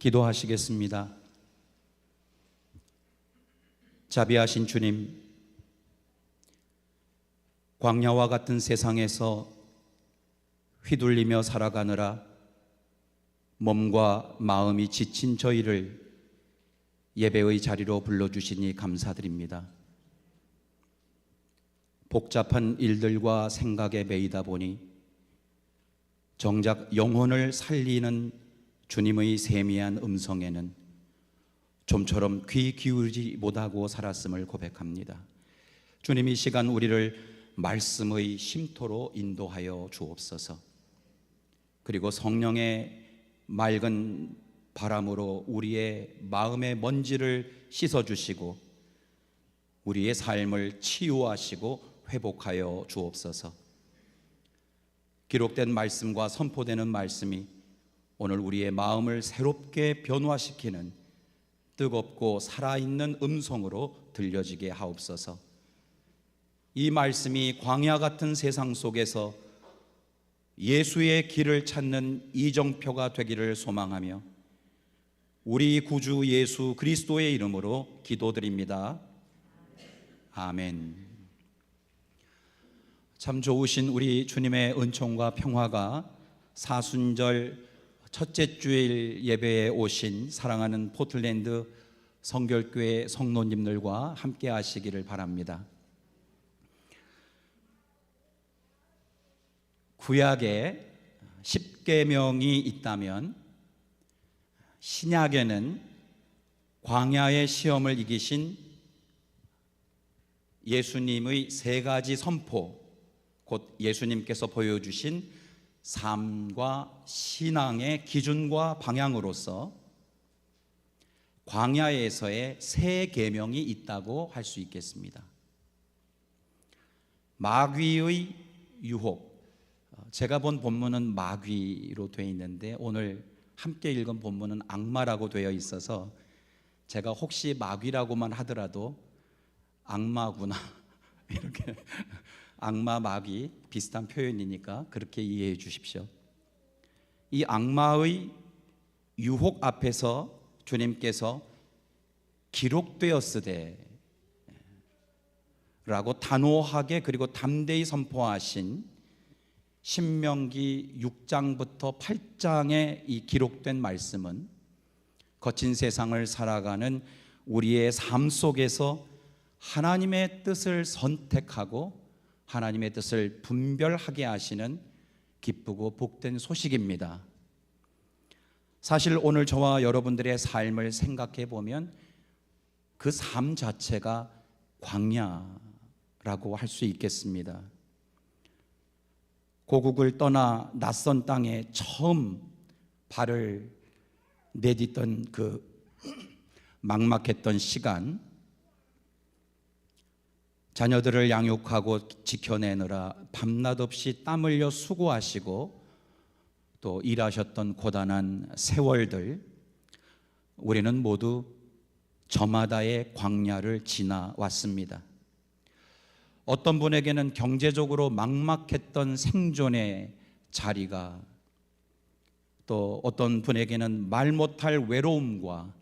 기도하시겠습니다. 자비하신 주님, 광야와 같은 세상에서 휘둘리며 살아가느라 몸과 마음이 지친 저희를 예배의 자리로 불러주시니 감사드립니다. 복잡한 일들과 생각에 매이다 보니 정작 영혼을 살리는 주님의 세미한 음성에는 좀처럼 귀 기울이지 못하고 살았음을 고백합니다. 주님, 이 시간 우리를 말씀의 쉼터로 인도하여 주옵소서. 그리고 성령의 맑은 바람으로 우리의 마음의 먼지를 씻어주시고 우리의 삶을 치유하시고 회복하여 주옵소서. 기록된 말씀과 선포되는 말씀이 오늘 우리의 마음을 새롭게 변화시키는 뜨겁고 살아있는 음성으로 들려지게 하옵소서. 이 말씀이 광야 같은 세상 속에서 예수의 길을 찾는 이정표가 되기를 소망하며 우리 구주 예수 그리스도의 이름으로 기도드립니다. 아멘. 참 좋으신 우리 주님의 은총과 평화가 사순절 첫째 주일 예배에 오신 사랑하는 포틀랜드 성결교회 성도님들과 함께 하시기를 바랍니다. 구약에 10계명이 있다면 신약에는 광야의 시험을 이기신 예수님의 세 가지 선포, 곧 예수님께서 보여주신 삶과 신앙의 기준과 방향으로서 광야에서의 세 계명이 있다고 할 수 있겠습니다. 마귀의 유혹, 제가 본 본문은 마귀로 되어 있는데 오늘 함께 읽은 본문은 악마라고 되어 있어서 제가 혹시 마귀라고만 하더라도 악마구나 이렇게 악마, 마귀 비슷한 표현이니까 그렇게 이해해 주십시오. 이 악마의 유혹 앞에서 주님께서 기록되었으되 라고 단호하게 그리고 담대히 선포하신 신명기 6장부터 8장에 이 기록된 말씀은 거친 세상을 살아가는 우리의 삶 속에서 하나님의 뜻을 선택하고 하나님의 뜻을 분별하게 하시는 기쁘고 복된 소식입니다. 사실 오늘 저와 여러분들의 삶을 생각해 보면 그 삶 자체가 광야라고 할 수 있겠습니다. 고국을 떠나 낯선 땅에 처음 발을 내딛던 그 막막했던 시간, 자녀들을 양육하고 지켜내느라 밤낮 없이 땀 흘려 수고하시고 또 일하셨던 고단한 세월들, 우리는 모두 저마다의 광야를 지나왔습니다. 어떤 분에게는 경제적으로 막막했던 생존의 자리가, 또 어떤 분에게는 말 못할 외로움과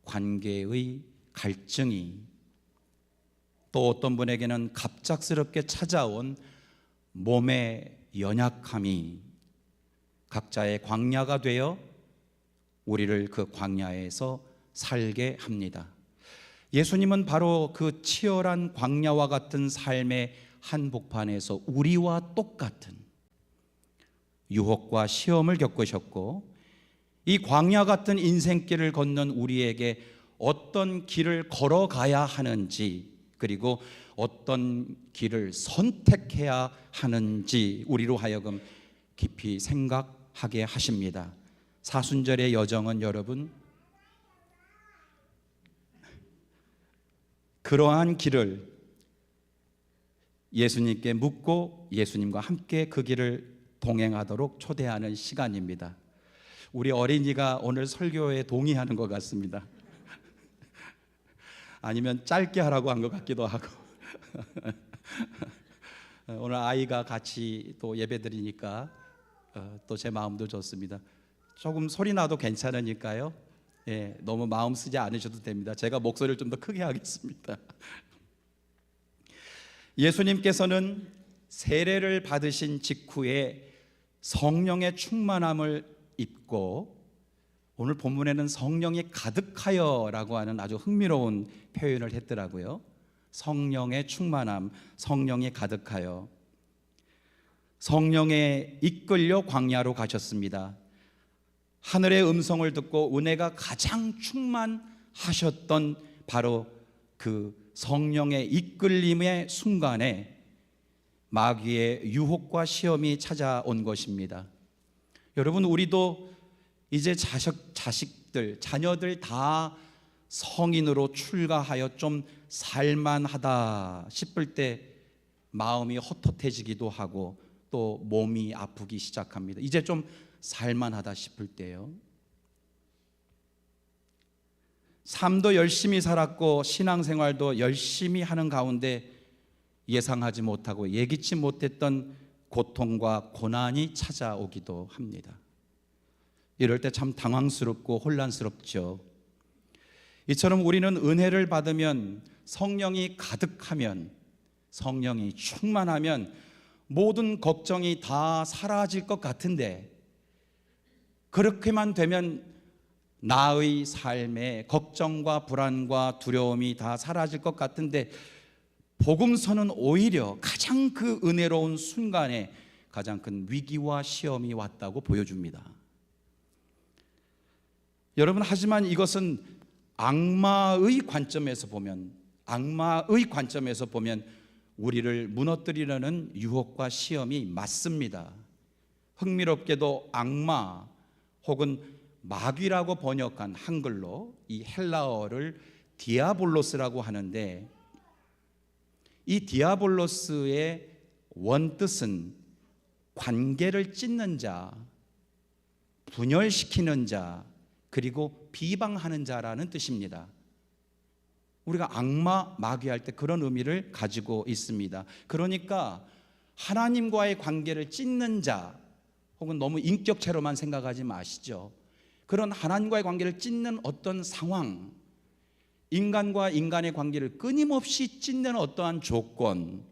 관계의 갈증이, 또 어떤 분에게는 갑작스럽게 찾아온 몸의 연약함이 각자의 광야가 되어 우리를 그 광야에서 살게 합니다. 예수님은 바로 그 치열한 광야와 같은 삶의 한복판에서 우리와 똑같은 유혹과 시험을 겪으셨고, 이 광야 같은 인생길을 걷는 우리에게 어떤 길을 걸어가야 하는지, 그리고 어떤 길을 선택해야 하는지 우리로 하여금 깊이 생각하게 하십니다. 사순절의 여정은 여러분, 그러한 길을 예수님께 묻고 예수님과 함께 그 길을 동행하도록 초대하는 시간입니다. 우리 어린이가 오늘 설교에 동의하는 것 같습니다. 아니면 짧게 하라고 한 것 같기도 하고 오늘 아이가 같이 또 예배드리니까 또 제 마음도 좋습니다. 조금 소리 나도 괜찮으니까요, 예, 너무 마음 쓰지 않으셔도 됩니다. 제가 목소리를 좀 더 크게 하겠습니다. 예수님께서는 세례를 받으신 직후에 성령의 충만함을 입고, 오늘 본문에는 성령이 가득하여라고 하는 아주 흥미로운 표현을 했더라고요. 성령의 충만함, 성령이 가득하여. 성령에 이끌려 광야로 가셨습니다. 하늘의 음성을 듣고 은혜가 가장 충만하셨던 바로 그 성령의 이끌림의 순간에 마귀의 유혹과 시험이 찾아온 것입니다. 여러분, 우리도 이제 자식들, 자녀들 다 성인으로 출가하여 좀 살만하다 싶을 때 마음이 헛헛해지기도 하고 또 몸이 아프기 시작합니다. 이제 좀 살만하다 싶을 때요. 삶도 열심히 살았고 신앙생활도 열심히 하는 가운데 예상하지 못하고 예기치 못했던 고통과 고난이 찾아오기도 합니다. 이럴 때 참 당황스럽고 혼란스럽죠. 이처럼 우리는 은혜를 받으면, 성령이 가득하면, 성령이 충만하면 모든 걱정이 다 사라질 것 같은데, 그렇게만 되면 나의 삶에 걱정과 불안과 두려움이 다 사라질 것 같은데, 복음서는 오히려 가장 그 은혜로운 순간에 가장 큰 위기와 시험이 왔다고 보여줍니다. 여러분, 하지만 이것은 악마의 관점에서 보면 우리를 무너뜨리려는 유혹과 시험이 맞습니다. 흥미롭게도 악마 혹은 마귀라고 번역한 한글로 이 헬라어를 디아볼로스라고 하는데, 이 디아볼로스의 원뜻은 관계를 찢는 자, 분열시키는 자, 그리고 비방하는 자라는 뜻입니다. 우리가 악마, 마귀할 때 그런 의미를 가지고 있습니다. 그러니까 하나님과의 관계를 찢는 자, 혹은 너무 인격체로만 생각하지 마시죠. 그런 하나님과의 관계를 찢는 어떤 상황, 인간과 인간의 관계를 끊임없이 찢는 어떠한 조건,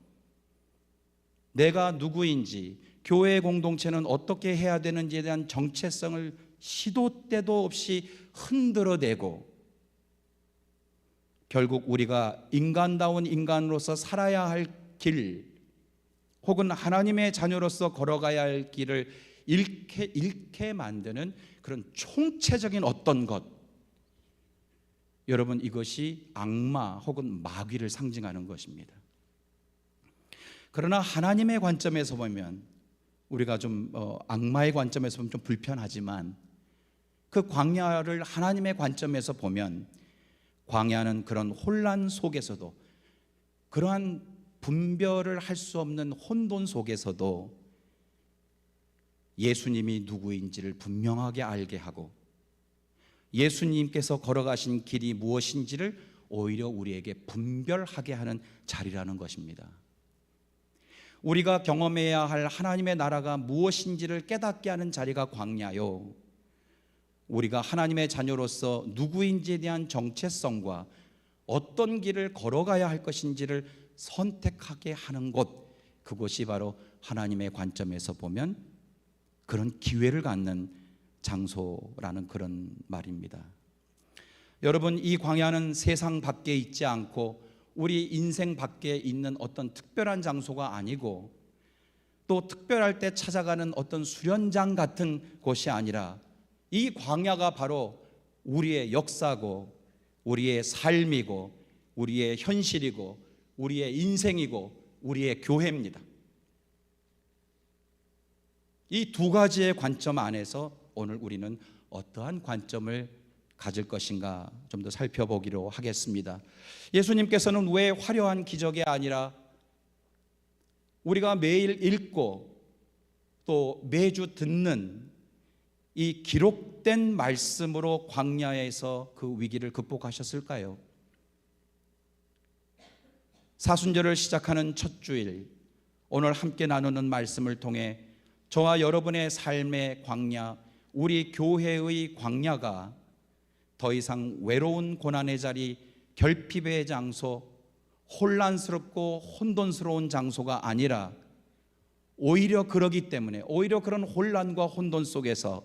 내가 누구인지, 교회 공동체는 어떻게 해야 되는지에 대한 정체성을 시도 때도 없이 흔들어대고, 결국 우리가 인간다운 인간으로서 살아야 할 길, 혹은 하나님의 자녀로서 걸어가야 할 길을 잃게 만드는 그런 총체적인 어떤 것, 여러분, 이것이 악마 혹은 마귀를 상징하는 것입니다. 그러나 하나님의 관점에서 보면, 우리가 좀 악마의 관점에서 보면 좀 불편하지만, 그 광야를 하나님의 관점에서 보면 광야는 그런 혼란 속에서도, 그러한 분별을 할 수 없는 혼돈 속에서도 예수님이 누구인지를 분명하게 알게 하고, 예수님께서 걸어가신 길이 무엇인지를 오히려 우리에게 분별하게 하는 자리라는 것입니다. 우리가 경험해야 할 하나님의 나라가 무엇인지를 깨닫게 하는 자리가 광야요, 우리가 하나님의 자녀로서 누구인지에 대한 정체성과 어떤 길을 걸어가야 할 것인지를 선택하게 하는 곳, 그곳이 바로 하나님의 관점에서 보면 그런 기회를 갖는 장소라는 그런 말입니다. 여러분, 이 광야는 세상 밖에 있지 않고 우리 인생 밖에 있는 어떤 특별한 장소가 아니고, 또 특별할 때 찾아가는 어떤 수련장 같은 곳이 아니라, 이 광야가 바로 우리의 역사고 우리의 삶이고 우리의 현실이고 우리의 인생이고 우리의 교회입니다. 이 두 가지의 관점 안에서 오늘 우리는 어떠한 관점을 가질 것인가 좀 더 살펴보기로 하겠습니다. 예수님께서는 왜 화려한 기적이 아니라 우리가 매일 읽고 또 매주 듣는 이 기록된 말씀으로 광야에서 그 위기를 극복하셨을까요? 사순절을 시작하는 첫 주일, 오늘 함께 나누는 말씀을 통해 저와 여러분의 삶의 광야, 우리 교회의 광야가 더 이상 외로운 고난의 자리, 결핍의 장소, 혼란스럽고 혼돈스러운 장소가 아니라 오히려 그러기 때문에, 오히려 그런 혼란과 혼돈 속에서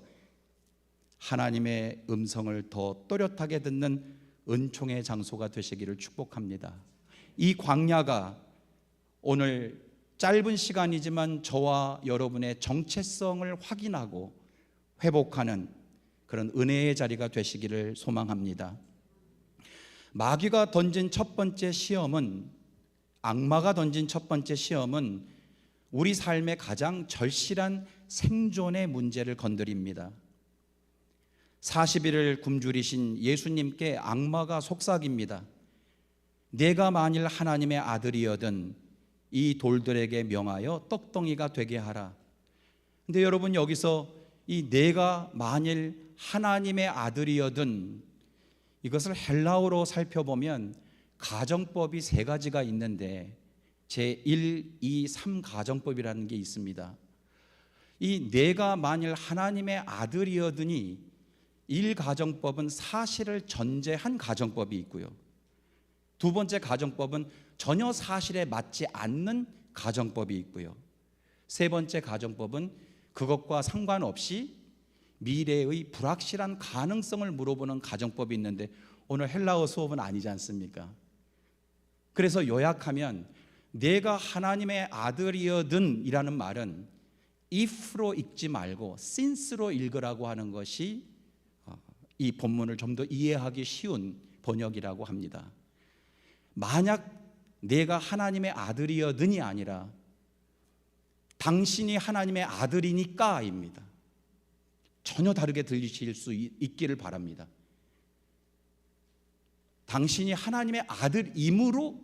하나님의 음성을 더 또렷하게 듣는 은총의 장소가 되시기를 축복합니다. 이 광야가 오늘 짧은 시간이지만 저와 여러분의 정체성을 확인하고 회복하는 그런 은혜의 자리가 되시기를 소망합니다. 마귀가 던진 첫 번째 시험은, 악마가 던진 첫 번째 시험은 우리 삶의 가장 절실한 생존의 문제를 건드립니다. 40일을 굶주리신 예수님께 악마가 속삭입니다. 내가 만일 하나님의 아들이여든 이 돌들에게 명하여 떡덩이가 되게 하라. 근데 여러분, 여기서 이 내가 만일 하나님의 아들이여든, 이것을 헬라어로 살펴보면 가정법이 세 가지가 있는데 제1, 2, 3 가정법이라는 게 있습니다. 이 내가 만일 하나님의 아들이여드니 1 가정법은 사실을 전제한 가정법이 있고요. 두 번째 가정법은 전혀 사실에 맞지 않는 가정법이 있고요. 세 번째 가정법은 그것과 상관없이 미래의 불확실한 가능성을 물어보는 가정법이 있는데 오늘 헬라어 수업은 아니지 않습니까? 그래서 요약하면 내가 하나님의 아들이여든 이라는 말은 if로 읽지 말고 since로 읽으라고 하는 것이 이 본문을 좀 더 이해하기 쉬운 번역이라고 합니다. 만약 내가 하나님의 아들이여든이 아니라 당신이 하나님의 아들이니까입니다. 전혀 다르게 들리실 수 있기를 바랍니다. 당신이 하나님의 아들이므로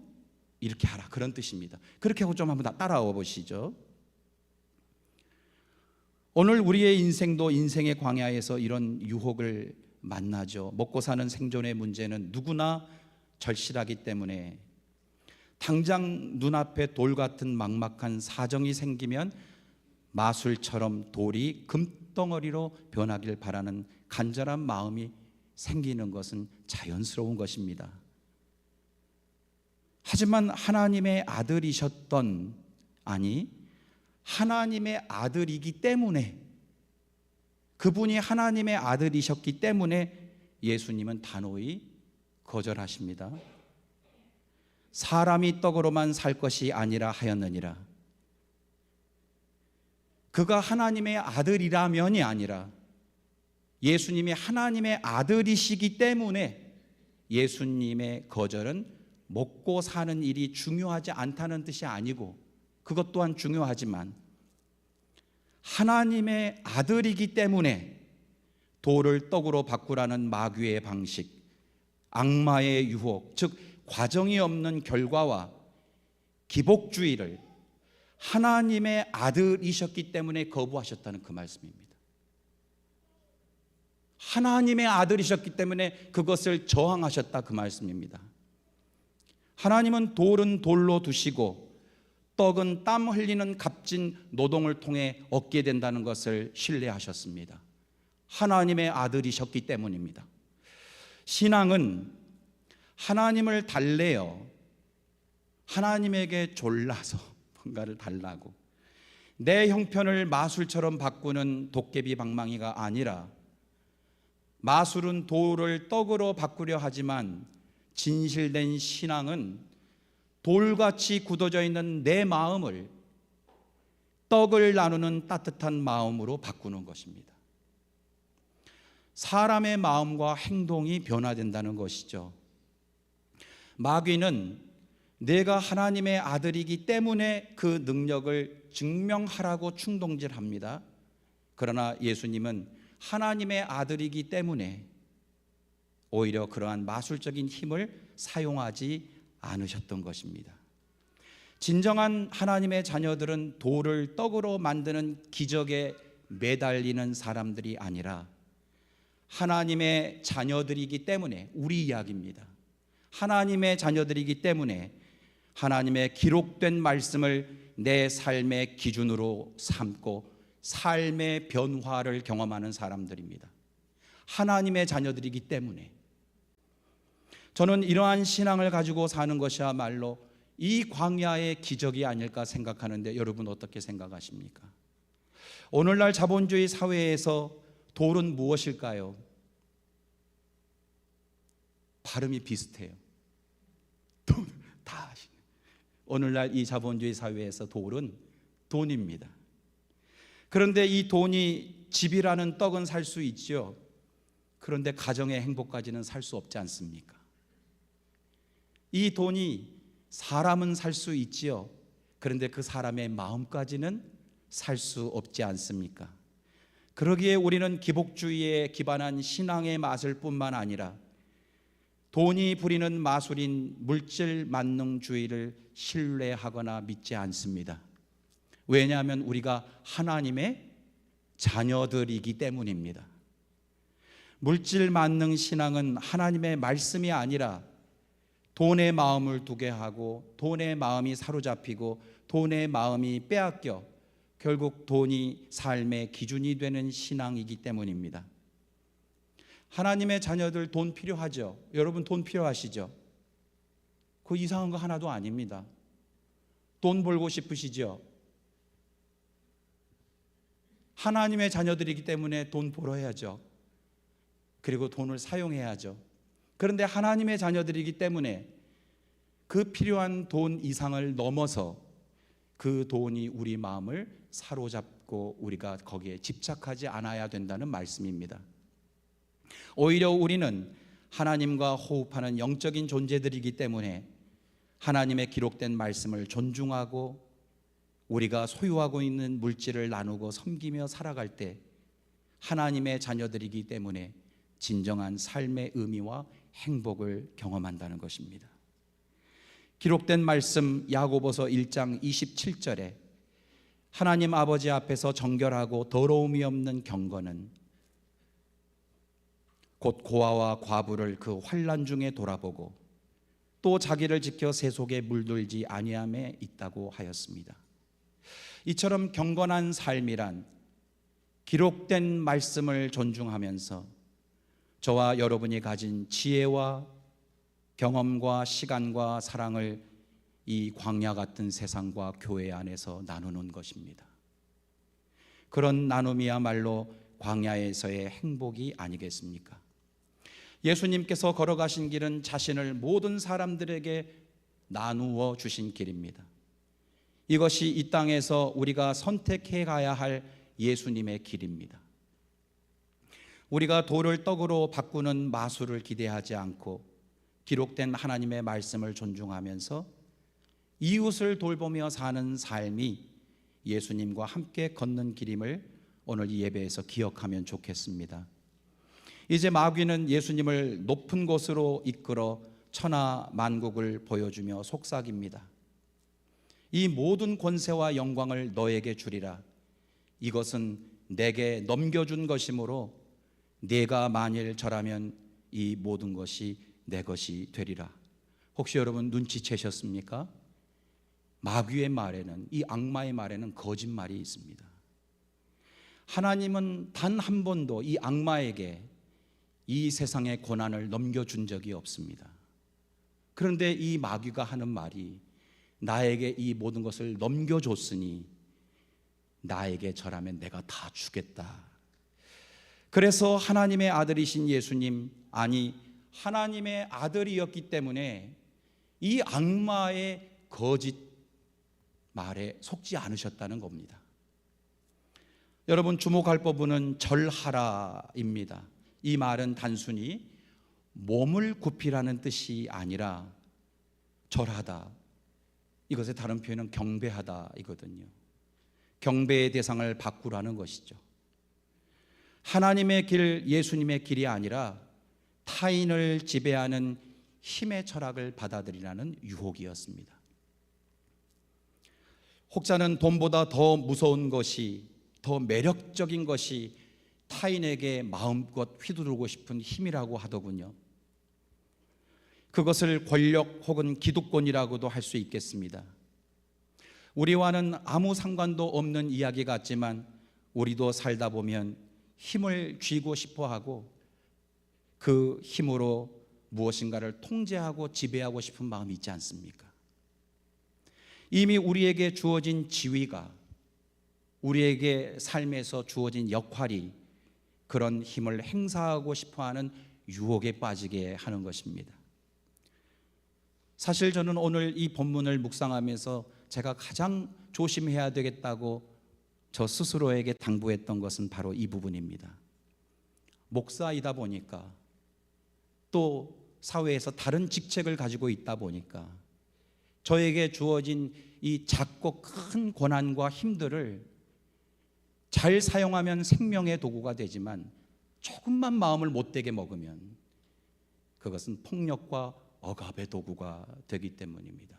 이렇게 하라, 그런 뜻입니다. 그렇게 하고 좀 한번 따라와 보시죠. 오늘 우리의 인생도 인생의 광야에서 이런 유혹을 만나죠. 먹고 사는 생존의 문제는 누구나 절실하기 때문에 당장 눈앞에 돌 같은 막막한 사정이 생기면 마술처럼 돌이 금덩어리로 변하길 바라는 간절한 마음이 생기는 것은 자연스러운 것입니다. 하지만 하나님의 아들이셨던, 아니 하나님의 아들이기 때문에, 그분이 하나님의 아들이셨기 때문에 예수님은 단호히 거절하십니다. 사람이 떡으로만 살 것이 아니라 하였느니라. 그가 하나님의 아들이라면이 아니라 예수님이 하나님의 아들이시기 때문에 예수님의 거절은 먹고 사는 일이 중요하지 않다는 뜻이 아니고, 그것 또한 중요하지만 하나님의 아들이기 때문에 돌을 떡으로 바꾸라는 마귀의 방식, 악마의 유혹, 즉 과정이 없는 결과와 기복주의를 하나님의 아들이셨기 때문에 거부하셨다는 그 말씀입니다. 하나님의 아들이셨기 때문에 그것을 저항하셨다, 그 말씀입니다. 하나님은 돌은 돌로 두시고 떡은 땀 흘리는 값진 노동을 통해 얻게 된다는 것을 신뢰하셨습니다. 하나님의 아들이셨기 때문입니다. 신앙은 하나님을 달래어 하나님에게 졸라서 뭔가를 달라고 내 형편을 마술처럼 바꾸는 도깨비 방망이가 아니라, 마술은 돌을 떡으로 바꾸려 하지만 진실된 신앙은 돌같이 굳어져 있는 내 마음을 떡을 나누는 따뜻한 마음으로 바꾸는 것입니다. 사람의 마음과 행동이 변화된다는 것이죠. 마귀는 내가 하나님의 아들이기 때문에 그 능력을 증명하라고 충동질합니다. 그러나 예수님은 하나님의 아들이기 때문에 오히려 그러한 마술적인 힘을 사용하지 않으셨던 것입니다. 진정한 하나님의 자녀들은 돌을 떡으로 만드는 기적에 매달리는 사람들이 아니라 하나님의 자녀들이기 때문에, 우리 이야기입니다. 하나님의 자녀들이기 때문에 하나님의 기록된 말씀을 내 삶의 기준으로 삼고 삶의 변화를 경험하는 사람들입니다. 하나님의 자녀들이기 때문에 저는 이러한 신앙을 가지고 사는 것이야말로 이 광야의 기적이 아닐까 생각하는데 여러분 어떻게 생각하십니까? 오늘날 자본주의 사회에서 돌은 무엇일까요? 발음이 비슷해요. 다 오늘날 이 자본주의 사회에서 돌은 돈입니다. 그런데 이 돈이 집이라는 떡은 살 수 있죠. 그런데 가정의 행복까지는 살 수 없지 않습니까? 이 돈이 사람은 살 수 있지요. 그런데 그 사람의 마음까지는 살 수 없지 않습니까? 그러기에 우리는 기복주의에 기반한 신앙의 맛을 뿐만 아니라 돈이 부리는 마술인 물질 만능주의를 신뢰하거나 믿지 않습니다. 왜냐하면 우리가 하나님의 자녀들이기 때문입니다. 물질 만능 신앙은 하나님의 말씀이 아니라 돈의 마음을 두게 하고 돈의 마음이 사로잡히고 돈의 마음이 빼앗겨 결국 돈이 삶의 기준이 되는 신앙이기 때문입니다. 하나님의 자녀들 돈 필요하죠? 여러분 돈 필요하시죠? 그 이상한 거 하나도 아닙니다. 돈 벌고 싶으시죠? 하나님의 자녀들이기 때문에 돈 벌어야죠. 그리고 돈을 사용해야죠. 그런데 하나님의 자녀들이기 때문에 그 필요한 돈 이상을 넘어서 그 돈이 우리 마음을 사로잡고 우리가 거기에 집착하지 않아야 된다는 말씀입니다. 오히려 우리는 하나님과 호흡하는 영적인 존재들이기 때문에 하나님의 기록된 말씀을 존중하고 우리가 소유하고 있는 물질을 나누고 섬기며 살아갈 때 하나님의 자녀들이기 때문에 진정한 삶의 의미와 행복을 경험한다는 것입니다. 기록된 말씀 야고보서 1장 27절에 하나님 아버지 앞에서 정결하고 더러움이 없는 경건은 곧 고아와 과부를 그 환난 중에 돌아보고 또 자기를 지켜 세속에 물들지 아니함에 있다고 하였습니다. 이처럼 경건한 삶이란 기록된 말씀을 존중하면서 저와 여러분이 가진 지혜와 경험과 시간과 사랑을 이 광야 같은 세상과 교회 안에서 나누는 것입니다. 그런 나눔이야말로 광야에서의 행복이 아니겠습니까? 예수님께서 걸어가신 길은 자신을 모든 사람들에게 나누어 주신 길입니다. 이것이 이 땅에서 우리가 선택해 가야 할 예수님의 길입니다. 우리가 돌을 떡으로 바꾸는 마술을 기대하지 않고 기록된 하나님의 말씀을 존중하면서 이웃을 돌보며 사는 삶이 예수님과 함께 걷는 길임을 오늘 이 예배에서 기억하면 좋겠습니다. 이제 마귀는 예수님을 높은 곳으로 이끌어 천하 만국을 보여주며 속삭입니다. 이 모든 권세와 영광을 너에게 주리라. 이것은 내게 넘겨준 것이므로 네가 만일 절하면 이 모든 것이 내 것이 되리라. 혹시 여러분 눈치채셨습니까? 마귀의 말에는, 이 악마의 말에는 거짓말이 있습니다. 하나님은 단 한 번도 이 악마에게 이 세상의 고난을 넘겨준 적이 없습니다. 그런데 이 마귀가 하는 말이 나에게 이 모든 것을 넘겨줬으니 나에게 절하면 내가 다 주겠다. 그래서 하나님의 아들이신 예수님, 아니 하나님의 아들이었기 때문에 이 악마의 거짓 말에 속지 않으셨다는 겁니다. 여러분 주목할 부분은 절하라입니다. 이 말은 단순히 몸을 굽히라는 뜻이 아니라 절하다, 이것의 다른 표현은 경배하다 이거든요. 경배의 대상을 바꾸라는 것이죠. 하나님의 길, 예수님의 길이 아니라 타인을 지배하는 힘의 철학을 받아들이라는 유혹이었습니다. 혹자는 돈보다 더 무서운 것이, 더 매력적인 것이 타인에게 마음껏 휘두르고 싶은 힘이라고 하더군요. 그것을 권력 혹은 기득권이라고도 할 수 있겠습니다. 우리와는 아무 상관도 없는 이야기 같지만 우리도 살다 보면 힘을 쥐고 싶어 하고 그 힘으로 무엇인가를 통제하고 지배하고 싶은 마음이 있지 않습니까? 이미 우리에게 주어진 지위가, 우리에게 삶에서 주어진 역할이 그런 힘을 행사하고 싶어하는 유혹에 빠지게 하는 것입니다. 사실 저는 오늘 이 본문을 묵상하면서 제가 가장 조심해야 되겠다고 저 스스로에게 당부했던 것은 바로 이 부분입니다. 목사이다 보니까, 또 사회에서 다른 직책을 가지고 있다 보니까 저에게 주어진 이 작고 큰 권한과 힘들을 잘 사용하면 생명의 도구가 되지만 조금만 마음을 못되게 먹으면 그것은 폭력과 억압의 도구가 되기 때문입니다.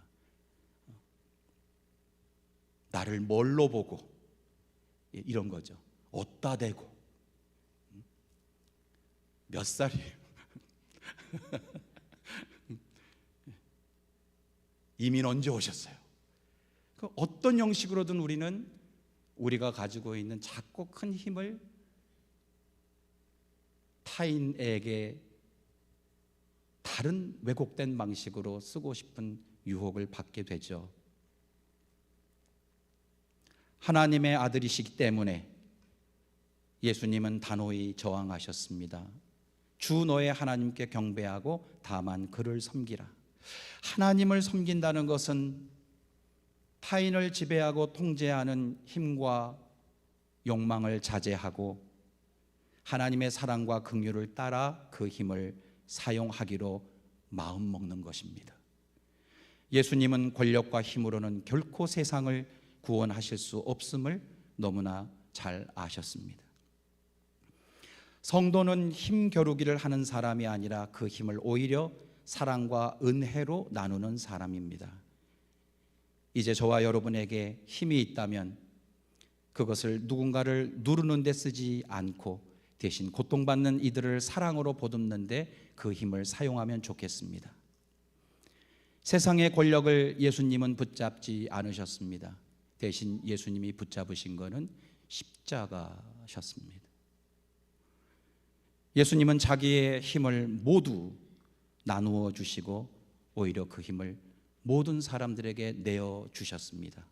나를 뭘로 보고, 이런 거죠. 어디다 대고, 몇 살이에요? 이민 언제 오셨어요? 어떤 형식으로든 우리는 우리가 가지고 있는 작고 큰 힘을 타인에게 다른 왜곡된 방식으로 쓰고 싶은 유혹을 받게 되죠. 하나님의 아들이시기 때문에 예수님은 단호히 저항하셨습니다. 주 너의 하나님께 경배하고 다만 그를 섬기라. 하나님을 섬긴다는 것은 타인을 지배하고 통제하는 힘과 욕망을 자제하고 하나님의 사랑과 긍휼을 따라 그 힘을 사용하기로 마음먹는 것입니다. 예수님은 권력과 힘으로는 결코 세상을 구원하실 수 없음을 너무나 잘 아셨습니다. 성도는 힘 겨루기를 하는 사람이 아니라 그 힘을 오히려 사랑과 은혜로 나누는 사람입니다. 이제 저와 여러분에게 힘이 있다면 그것을 누군가를 누르는 데 쓰지 않고 대신 고통받는 이들을 사랑으로 보듬는 데 그 힘을 사용하면 좋겠습니다. 세상의 권력을 예수님은 붙잡지 않으셨습니다. 대신 예수님이 붙잡으신 것은 십자가셨습니다. 예수님은 자기의 힘을 모두 나누어 주시고 오히려 그 힘을 모든 사람들에게 내어 주셨습니다.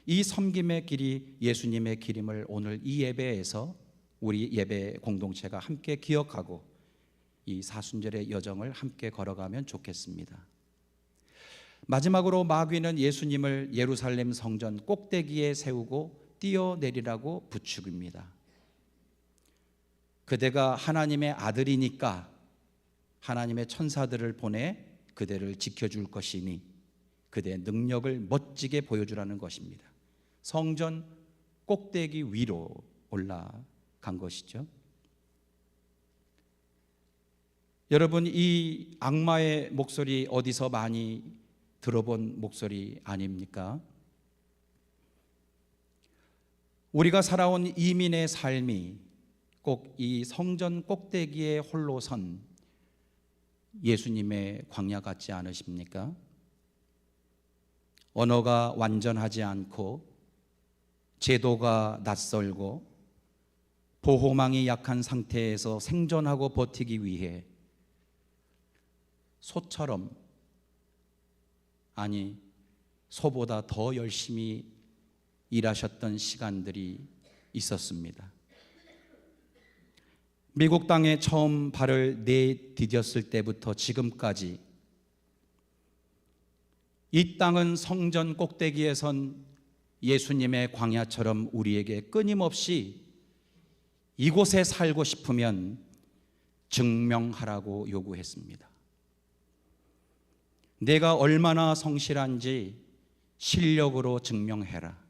이 섬김의 길이 예수님의 길임을 오늘 이 예배에서 우리 예배 공동체가 함께 기억하고 이 사순절의 여정을 함께 걸어가면 좋겠습니다. 마지막으로 마귀는 예수님을 예루살렘 성전 꼭대기에 세우고 뛰어내리라고 부추깁니다. 그대가 하나님의 아들이니까 하나님의 천사들을 보내 그대를 지켜줄 것이니 그대의 능력을 멋지게 보여주라는 것입니다. 성전 꼭대기 위로 올라간 것이죠. 여러분, 이 악마의 목소리 어디서 많이 들어본 목소리 아닙니까? 우리가 살아온 이민의 삶이 꼭 이 성전 꼭대기에 홀로 선 예수님의 광야 같지 않으십니까? 언어가 완전하지 않고 제도가 낯설고 보호망이 약한 상태에서 생존하고 버티기 위해 소처럼, 아니 소보다 더 열심히 일하셨던 시간들이 있었습니다. 미국 땅에 처음 발을 내디뎠을 때부터 지금까지 이 땅은 성전 꼭대기에 선 예수님의 광야처럼 우리에게 끊임없이 이곳에 살고 싶으면 증명하라고 요구했습니다. 내가 얼마나 성실한지 실력으로 증명해라.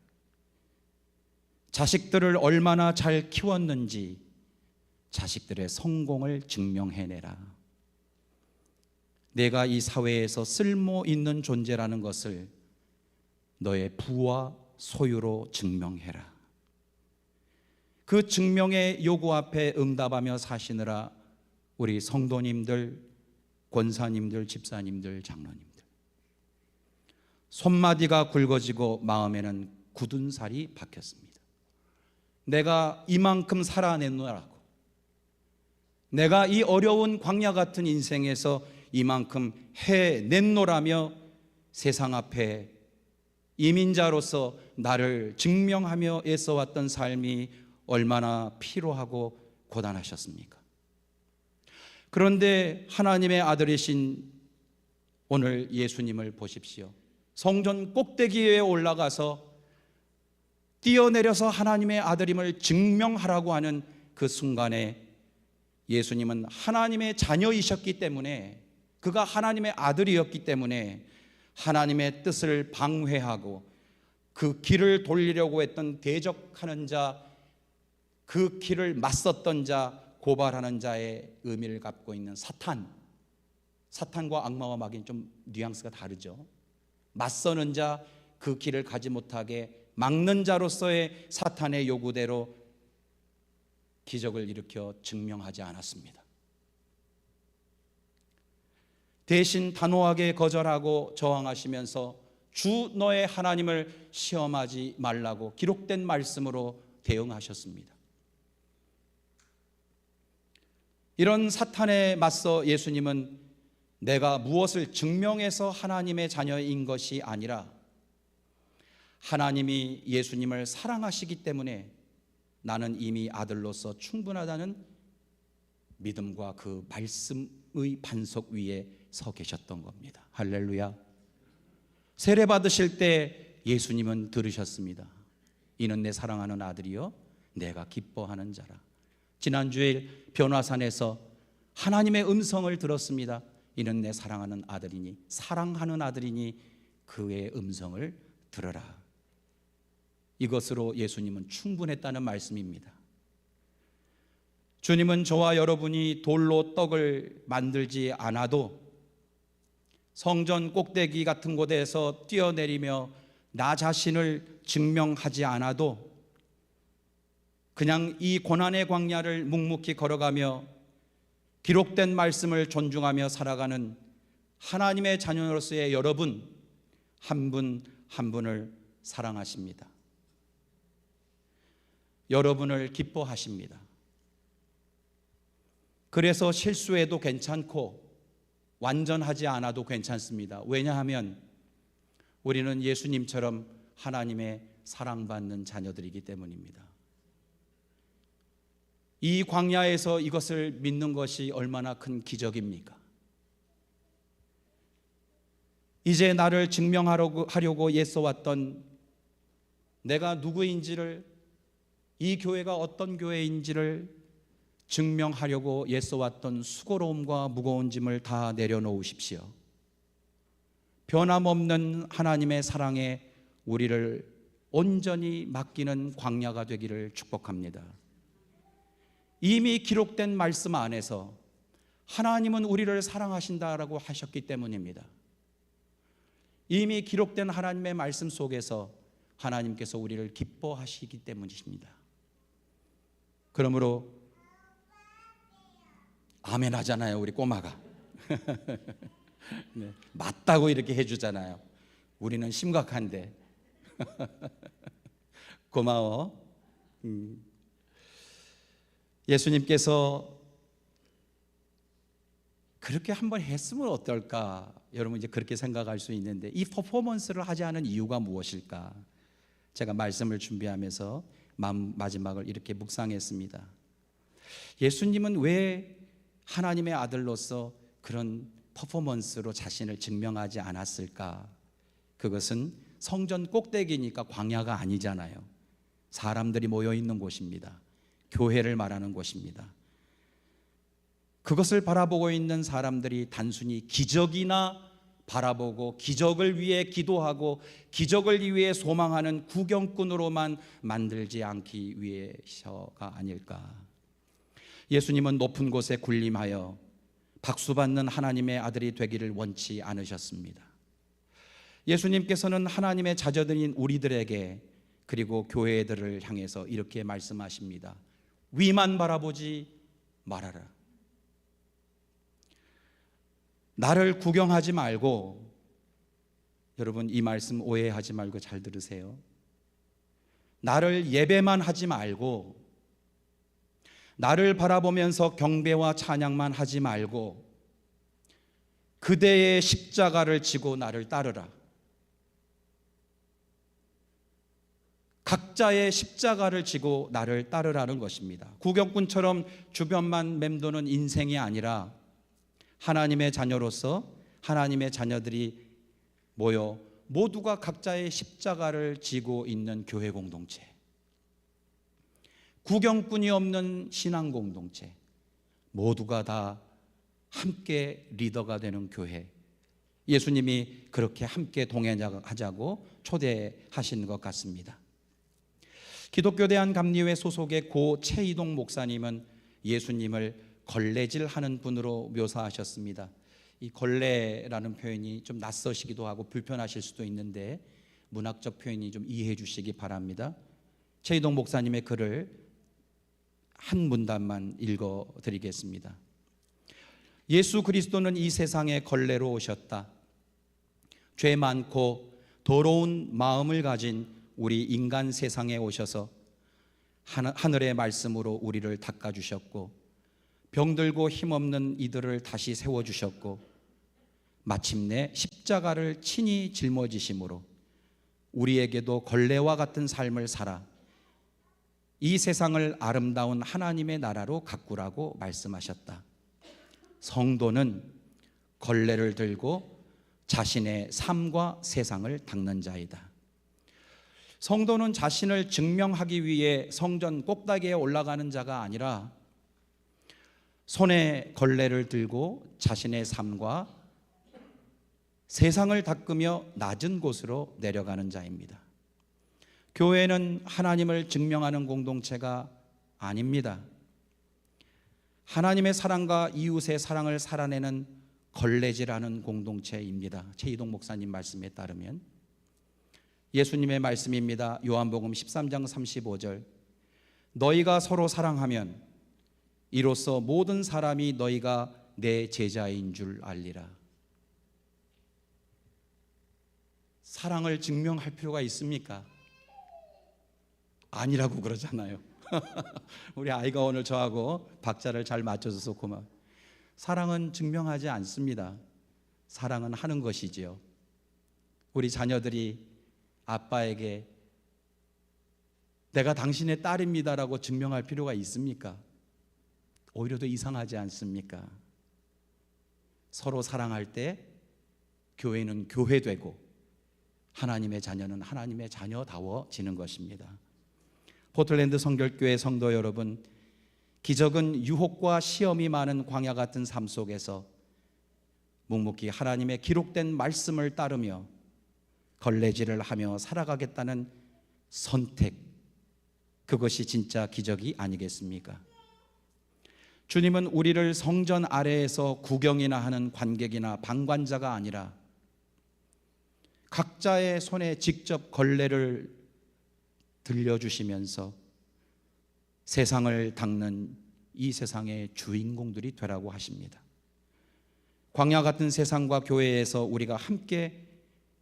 자식들을 얼마나 잘 키웠는지 자식들의 성공을 증명해내라. 내가 이 사회에서 쓸모 있는 존재라는 것을 너의 부와 소유로 증명해라. 그 증명의 요구 앞에 응답하며 사시느라 우리 성도님들, 권사님들, 집사님들, 장로님들 손마디가 굵어지고 마음에는 굳은 살이 박혔습니다. 내가 이만큼 살아내느라고, 내가 이 어려운 광야 같은 인생에서 이만큼 해냈노라며 세상 앞에 이민자로서 나를 증명하며 애써왔던 삶이 얼마나 피로하고 고단하셨습니까? 그런데 하나님의 아들이신 오늘 예수님을 보십시오. 성전 꼭대기에 올라가서 뛰어내려서 하나님의 아들임을 증명하라고 하는 그 순간에 예수님은 하나님의 자녀이셨기 때문에, 그가 하나님의 아들이었기 때문에 하나님의 뜻을 방해하고 그 길을 돌리려고 했던 대적하는 자, 그 길을 맞섰던 자, 고발하는 자의 의미를 갖고 있는 사탄과 악마와 마귀는 좀 뉘앙스가 다르죠. 맞서는 자, 그 길을 가지 못하게 막는 자로서의 사탄의 요구대로 기적을 일으켜 증명하지 않았습니다. 대신 단호하게 거절하고 저항하시면서 주 너의 하나님을 시험하지 말라고 기록된 말씀으로 대응하셨습니다. 이런 사탄에 맞서 예수님은 내가 무엇을 증명해서 하나님의 자녀인 것이 아니라 하나님이 예수님을 사랑하시기 때문에 나는 이미 아들로서 충분하다는 믿음과 그 말씀의 반석 위에 서 계셨던 겁니다. 할렐루야. 세례 받으실 때 예수님은 들으셨습니다. 이는 내 사랑하는 아들이요 내가 기뻐하는 자라. 지난주에 변화산에서 하나님의 음성을 들었습니다. 이는 내 사랑하는 아들이니 그의 음성을 들어라. 이것으로 예수님은 충분했다는 말씀입니다. 주님은 저와 여러분이 돌로 떡을 만들지 않아도 성전 꼭대기 같은 곳에서 뛰어내리며 나 자신을 증명하지 않아도 그냥 이 고난의 광야를 묵묵히 걸어가며 기록된 말씀을 존중하며 살아가는 하나님의 자녀로서의 여러분 한 분 한 분을 사랑하십니다. 여러분을 기뻐하십니다. 그래서 실수해도 괜찮고 완전하지 않아도 괜찮습니다. 왜냐하면 우리는 예수님처럼 하나님의 사랑받는 자녀들이기 때문입니다. 이 광야에서 이것을 믿는 것이 얼마나 큰 기적입니까? 이제 나를 증명하려고 애써왔던 내가 누구인지를, 이 교회가 어떤 교회인지를 증명하려고 애써왔던 수고로움과 무거운 짐을 다 내려놓으십시오. 변함없는 하나님의 사랑에 우리를 온전히 맡기는 광야가 되기를 축복합니다. 이미 기록된 말씀 안에서 하나님은 우리를 사랑하신다라고 하셨기 때문입니다. 이미 기록된 하나님의 말씀 속에서 하나님께서 우리를 기뻐하시기 때문이십니다. 그러므로 아멘 하잖아요, 우리 꼬마가. 네, 맞다고 이렇게 해주잖아요. 우리는 심각한데. 고마워. 예수님께서 그렇게 한번 했으면 어떨까? 여러분 이제 그렇게 생각할 수 있는데 이 퍼포먼스를 하지 않은 이유가 무엇일까? 제가 말씀을 준비하면서 마지막을 이렇게 묵상했습니다. 예수님은 왜 하나님의 아들로서 그런 퍼포먼스로 자신을 증명하지 않았을까? 그것은 성전 꼭대기니까 광야가 아니잖아요. 사람들이 모여 있는 곳입니다. 교회를 말하는 곳입니다. 그것을 바라보고 있는 사람들이 단순히 기적이나 바라보고 기적을 위해 기도하고 기적을 위해 소망하는 구경꾼으로만 만들지 않기 위해서가 아닐까. 예수님은 높은 곳에 군림하여 박수받는 하나님의 아들이 되기를 원치 않으셨습니다. 예수님께서는 하나님의 자녀들인 우리들에게 그리고 교회들을 향해서 이렇게 말씀하십니다. 위만 바라보지 말아라. 나를 구경하지 말고, 여러분 이 말씀 오해하지 말고 잘 들으세요. 나를 예배만 하지 말고 나를 바라보면서 경배와 찬양만 하지 말고 그대의 십자가를 지고 나를 따르라. 각자의 십자가를 지고 나를 따르라는 것입니다. 구경꾼처럼 주변만 맴도는 인생이 아니라 하나님의 자녀로서 하나님의 자녀들이 모여 모두가 각자의 십자가를 지고 있는 교회 공동체, 구경꾼이 없는 신앙 공동체, 모두가 다 함께 리더가 되는 교회, 예수님이 그렇게 함께 동행하자고 초대하신 것 같습니다. 기독교 대한감리회 소속의 고 최이동 목사님은 예수님을 걸레질하는 분으로 묘사하셨습니다. 이 걸레라는 표현이 좀 낯서시기도 하고 불편하실 수도 있는데 문학적 표현이 좀 이해해 주시기 바랍니다. 최이동 목사님의 글을 한 문단만 읽어 드리겠습니다. 예수 그리스도는 이 세상에 걸레로 오셨다. 죄 많고 더러운 마음을 가진 우리 인간 세상에 오셔서 하늘의 말씀으로 우리를 닦아주셨고, 병들고 힘없는 이들을 다시 세워주셨고, 마침내 십자가를 친히 짊어지심으로 우리에게도 걸레와 같은 삶을 살아 이 세상을 아름다운 하나님의 나라로 가꾸라고 말씀하셨다. 성도는 걸레를 들고 자신의 삶과 세상을 닦는 자이다. 성도는 자신을 증명하기 위해 성전 꼭대기에 올라가는 자가 아니라 손에 걸레를 들고 자신의 삶과 세상을 닦으며 낮은 곳으로 내려가는 자입니다. 교회는 하나님을 증명하는 공동체가 아닙니다. 하나님의 사랑과 이웃의 사랑을 살아내는 걸레질하는 공동체입니다. 최이동 목사님 말씀에 따르면 예수님의 말씀입니다. 요한복음 13장 35절, 너희가 서로 사랑하면 이로써 모든 사람이 너희가 내 제자인 줄 알리라. 사랑을 증명할 필요가 있습니까? 아니라고 그러잖아요. 우리 아이가 오늘 저하고 박자를 잘 맞춰줘서 고마워요. 사랑은 증명하지 않습니다. 사랑은 하는 것이지요. 우리 자녀들이 아빠에게 내가 당신의 딸입니다라고 증명할 필요가 있습니까? 오히려 더 이상하지 않습니까? 서로 사랑할 때 교회는 교회되고 하나님의 자녀는 하나님의 자녀다워지는 것입니다. 포틀랜드 성결교회 성도 여러분, 기적은 유혹과 시험이 많은 광야 같은 삶 속에서 묵묵히 하나님의 기록된 말씀을 따르며 걸레질을 하며 살아가겠다는 선택, 그것이 진짜 기적이 아니겠습니까? 주님은 우리를 성전 아래에서 구경이나 하는 관객이나 방관자가 아니라 각자의 손에 직접 걸레를 들려주시면서 세상을 닦는 이 세상의 주인공들이 되라고 하십니다. 광야 같은 세상과 교회에서 우리가 함께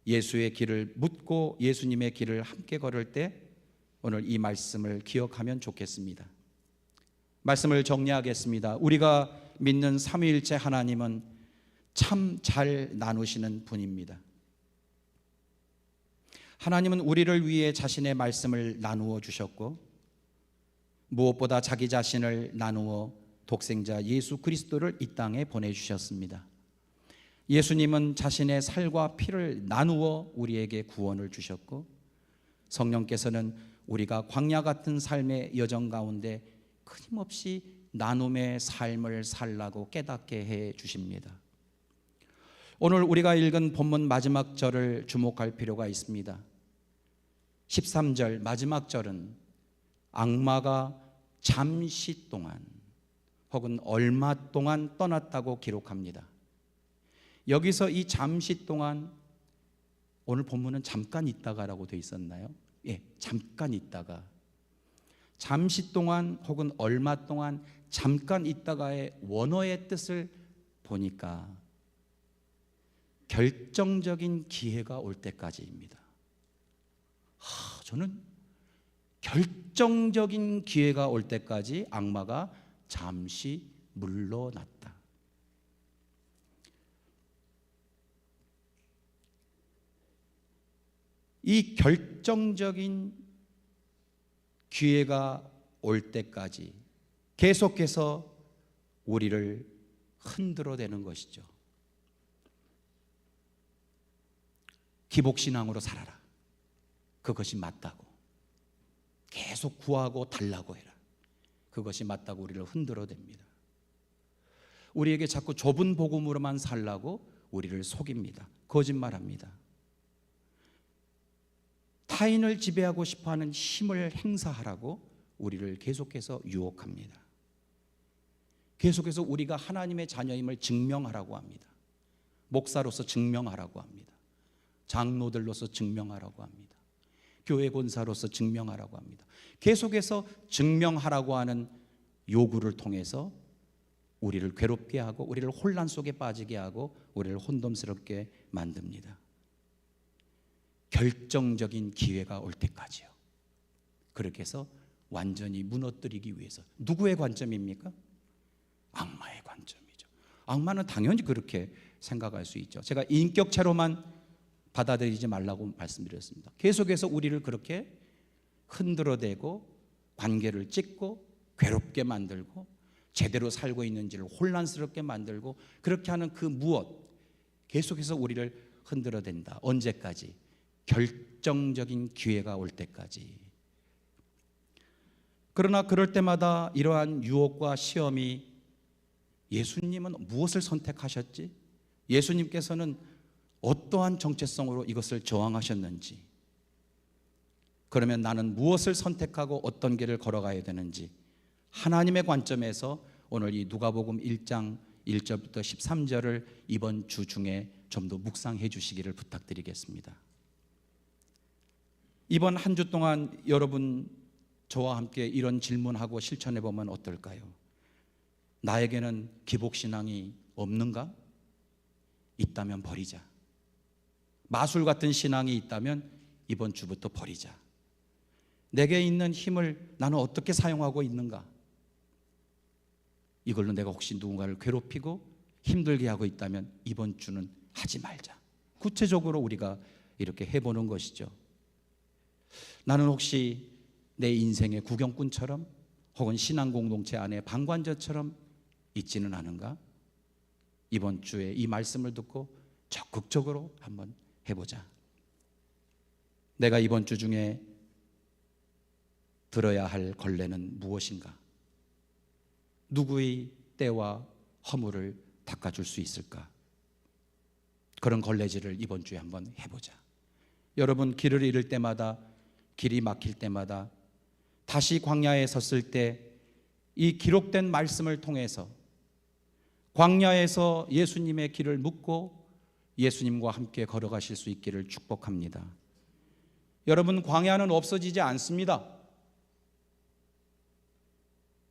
예수의 길을 묻고 예수님의 길을 함께 걸을 때 오늘 이 말씀을 기억하면 좋겠습니다. 말씀을 정리하겠습니다. 우리가 믿는 삼위일체 하나님은 참 잘 나누시는 분입니다. 하나님은 우리를 위해 자신의 말씀을 나누어 주셨고 무엇보다 자기 자신을 나누어 독생자 예수 그리스도를 이 땅에 보내주셨습니다. 예수님은 자신의 살과 피를 나누어 우리에게 구원을 주셨고 성령께서는 우리가 광야 같은 삶의 여정 가운데 끊임없이 나눔의 삶을 살라고 깨닫게 해 주십니다. 오늘 우리가 읽은 본문 마지막 절을 주목할 필요가 있습니다. 13절 마지막 절은 악마가 잠시 동안 혹은 얼마 동안 떠났다고 기록합니다. 여기서 이 잠시 동안, 오늘 본문은 잠깐 있다가라고 되어 있었나요? 예, 잠깐 있다가. 잠시 동안 혹은 얼마 동안 잠깐 있다가의 원어의 뜻을 보니까 결정적인 기회가 올 때까지입니다. 저는 결정적인 기회가 올 때까지 악마가 잠시 물러났다. 이 결정적인 기회가 올 때까지 계속해서 우리를 흔들어대는 것이죠. 기복신앙으로 살아라. 그것이 맞다고. 계속 구하고 달라고 해라. 그것이 맞다고 우리를 흔들어댑니다. 우리에게 자꾸 좁은 복음으로만 살라고 우리를 속입니다. 거짓말합니다. 타인을 지배하고 싶어하는 힘을 행사하라고 우리를 계속해서 유혹합니다. 계속해서 우리가 하나님의 자녀임을 증명하라고 합니다. 목사로서 증명하라고 합니다. 장로들로서 증명하라고 합니다. 교회 권사로서 증명하라고 합니다. 계속해서 증명하라고 하는 요구를 통해서 우리를 괴롭게 하고 우리를 혼란 속에 빠지게 하고 우리를 혼돈스럽게 만듭니다. 결정적인 기회가 올 때까지요. 그렇게 해서 완전히 무너뜨리기 위해서. 누구의 관점입니까? 악마의 관점이죠. 악마는 당연히 그렇게 생각할 수 있죠. 제가 인격체로만 받아들이지 말라고 말씀드렸습니다. 계속해서 우리를 그렇게 흔들어대고 관계를 찢고 괴롭게 만들고 제대로 살고 있는지를 혼란스럽게 만들고 그렇게 하는 그 무엇 계속해서 우리를 흔들어댄다. 언제까지? 결정적인 기회가 올 때까지. 그러나 그럴 때마다 이러한 유혹과 시험이 예수님은 무엇을 선택하셨지? 예수님께서는 어떠한 정체성으로 이것을 저항하셨는지, 그러면 나는 무엇을 선택하고 어떤 길을 걸어가야 되는지 하나님의 관점에서 오늘 이 누가복음 1장 1절부터 13절을 이번 주 중에 좀 더 묵상해 주시기를 부탁드리겠습니다. 이번 한 주 동안 여러분 저와 함께 이런 질문하고 실천해 보면 어떨까요? 나에게는 기복신앙이 없는가? 있다면 버리자. 마술 같은 신앙이 있다면 이번 주부터 버리자. 내게 있는 힘을 나는 어떻게 사용하고 있는가? 이걸로 내가 혹시 누군가를 괴롭히고 힘들게 하고 있다면 이번 주는 하지 말자. 구체적으로 우리가 이렇게 해보는 것이죠. 나는 혹시 내 인생의 구경꾼처럼 혹은 신앙공동체 안에 방관자처럼 있지는 않은가? 이번 주에 이 말씀을 듣고 적극적으로 한번 해보자. 내가 이번 주 중에 들어야 할 걸레는 무엇인가? 누구의 때와 허물을 닦아줄 수 있을까? 그런 걸레질을 이번 주에 한번 해보자. 여러분 길을 잃을 때마다, 길이 막힐 때마다, 다시 광야에 섰을 때 이 기록된 말씀을 통해서 광야에서 예수님의 길을 묻고 예수님과 함께 걸어가실 수 있기를 축복합니다. 여러분 광야는 없어지지 않습니다.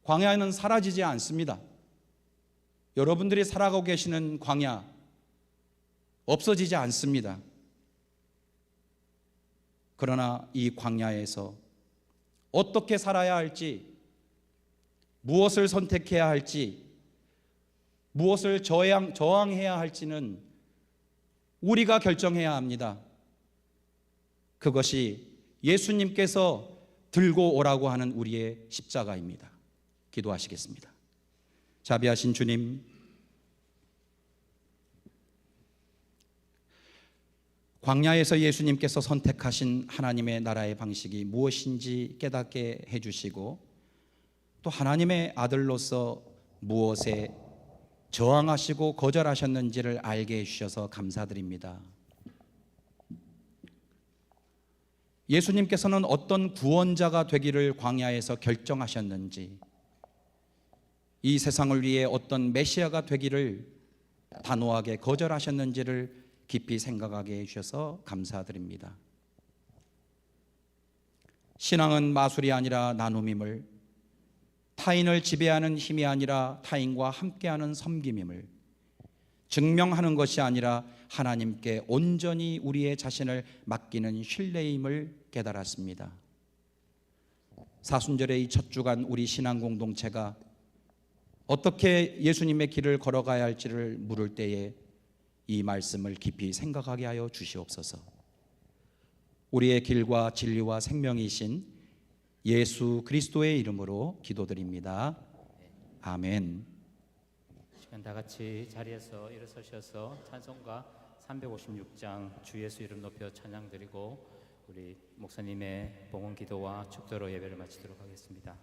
광야는 사라지지 않습니다. 여러분들이 살아가고 계시는 광야 없어지지 않습니다. 그러나 이 광야에서 어떻게 살아야 할지, 무엇을 선택해야 할지, 무엇을 저항해야 할지는 우리가 결정해야 합니다. 그것이 예수님께서 들고 오라고 하는 우리의 십자가입니다. 기도하시겠습니다. 자비하신 주님, 광야에서 예수님께서 선택하신 하나님의 나라의 방식이 무엇인지 깨닫게 해주시고 또 하나님의 아들로서 무엇에 저항하시고 거절하셨는지를 알게 해주셔서 감사드립니다. 예수님께서는 어떤 구원자가 되기를 광야에서 결정하셨는지, 이 세상을 위해 어떤 메시아가 되기를 단호하게 거절하셨는지를 깊이 생각하게 해주셔서 감사드립니다. 신앙은 마술이 아니라 나눔임을, 타인을 지배하는 힘이 아니라 타인과 함께하는 섬김임을 증명하는 것이 아니라 하나님께 온전히 우리의 자신을 맡기는 신뢰임을 깨달았습니다. 사순절의 이 첫 주간 우리 신앙 공동체가 어떻게 예수님의 길을 걸어가야 할지를 물을 때에 이 말씀을 깊이 생각하게 하여 주시옵소서. 우리의 길과 진리와 생명이신 예수 그리스도의 이름으로 기도드립니다. 아멘. 시간 다 같이 자리에서 일어서셔서 찬송가 356장 주 예수 이름 높여 찬양드리고 우리 목사님의 봉헌 기도와 축도로 예배를 마치도록 하겠습니다.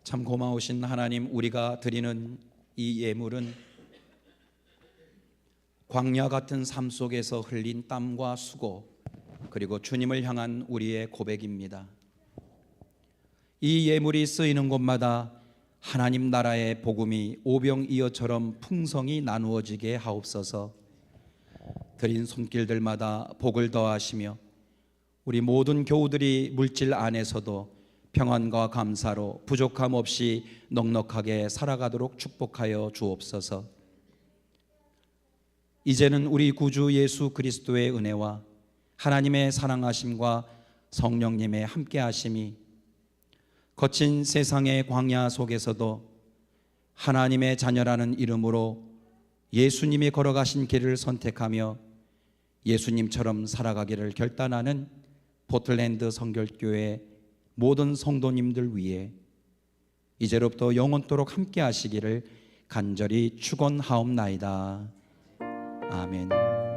참 고마우신 하나님, 우리가 드리는 이 예물은 광야 같은 삶 속에서 흘린 땀과 수고, 그리고 주님을 향한 우리의 고백입니다. 이 예물이 쓰이는 곳마다 하나님 나라의 복음이 오병이어처럼 풍성히 나누어지게 하옵소서. 드린 손길들마다 복을 더하시며 우리 모든 교우들이 물질 안에서도 평안과 감사로 부족함 없이 넉넉하게 살아가도록 축복하여 주옵소서. 이제는 우리 구주 예수 그리스도의 은혜와 하나님의 사랑하심과 성령님의 함께하심이 거친 세상의 광야 속에서도 하나님의 자녀라는 이름으로 예수님이 걸어가신 길을 선택하며 예수님처럼 살아가기를 결단하는 포틀랜드 성결교회 모든 성도님들 위해 이제로부터 영원토록 함께 하시기를 간절히 축원하옵나이다. 아멘.